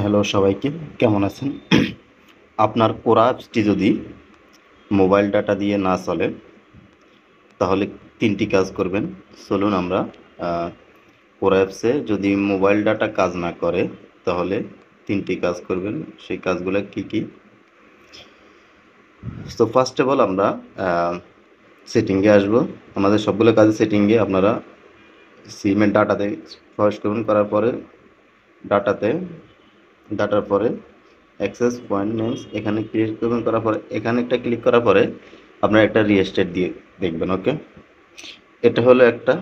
Hello সবাইকে, কেমন আছেন? আপনার কোরা অ্যাপসটি যদি মোবাইল ডাটা দিয়ে না চলে তাহলে ৩টি কাজ করবেন। চলুন আমরা কোরা অ্যাপসে যদি মোবাইল ডাটা কাজ না করে তাহলে ৩টি কাজ করবেন। সেই কাজগুলো কি কি? তো ফার্স্ট অফ অল আমরা সেটিংয়ে আসব। আমাদের সবগুলো কাজে সেটিংয়ে আপনারা সিমের ডাটাতে প্রবেশ করবেন। করার পরে ডাটার পরে অ্যাক্সেস পয়েন্ট নেমস এখানে ক্লিক করবেন। করার পরে এখানে একটা ক্লিক করার পরে আপনারা একটা রিস্টার্ট দিয়ে দেখবেন। ওকে, এটা হলো একটা।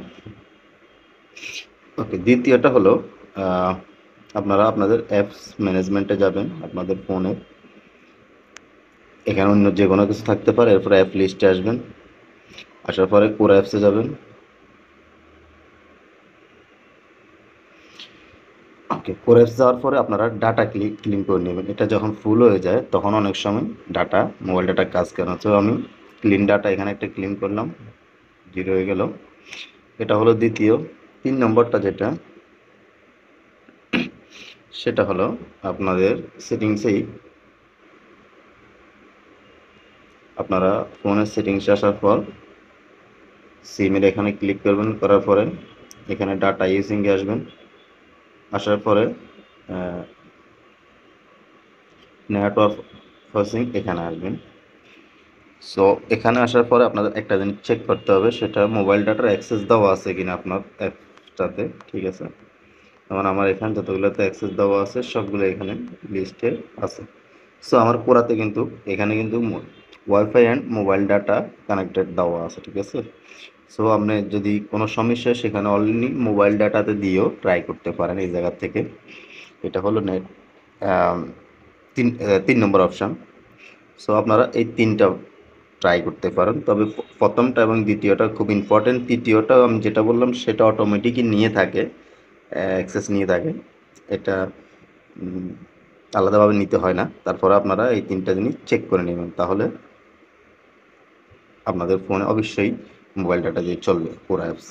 ওকে, দ্বিতীয়টা হলো আপনারা আপনাদের অ্যাপস ম্যানেজমেন্টে যাবেন আপনাদের ফোনে। এখানে অন্য যে কোনো কিছু থাকতে পারে। এরপরে অ্যাপ লিস্টে আসবেন। আসার পরে কোরা অ্যাপসে যাবেন। ওকে, কোরা অ্যাপস যাওয়ার পরে আপনারা ডাটা ক্লিন করে নেবেন। এটা যখন ফুল হয়ে যায় তখন অনেক সময় মোবাইল ডাটা কাজ করে না। তো আমি ক্লিন ডাটা এখানে একটা ক্লিন করলাম, 0 হয়ে গেল। এটা হলো দ্বিতীয়। ৩ নম্বরটা যেটা, সেটা হলো আপনাদের সেটিংসেই আপনারা ফোনের সেটিংসে আসার পর সিমের এখানে ক্লিক করবেন। করার পরে এখানে ডাটা ইউজিংয়ে আসবেন। আসার পরে নেটওয়ার্ক ফসিং এখানে আসবেন। সো এখানে আসার পরে আপনাদের একটা জিনিস চেক করতে হবে, সেটা মোবাইল ডাটার অ্যাক্সেস দেওয়া আছে কিনা আপনার অ্যাপটাতে। ঠিক আছে, যেমন আমার এখানে যতগুলোতে অ্যাক্সেস দেওয়া আছে সবগুলো এখানে লিস্টে আছে। সো আমার কোরাতে কিন্তু এখানে কিন্তু wifi and mobile data connected দেওয়া আছে। ঠিক আছে, সো আপনি যদি কোনো সমস্যা হয় সেখানে অলরেডি মোবাইল ডাটাতে দিয়েও ট্রাই করতে পারেন এই জায়গা থেকে। এটা হলো নেট 3 নম্বর অপশান। সো আপনারা এই 3টা ট্রাই করতে পারেন। তবে প্রথমটা এবং দ্বিতীয়টা খুব ইম্পর্টেন্ট। তৃতীয়টা আমি যেটা বললাম সেটা অটোমেটিকই নিয়ে থাকে, অ্যাক্সেস নিয়ে থাকে। এটা আলাদাভাবে নিতে হয় না। তারপরে আপনারা এই 3টা জিনিস চেক করে নেবেন, তাহলে আপনাদের ফোনে অবশ্যই মোবাইল ডাটা দিয়ে চলবে কোরা অ্যাপস।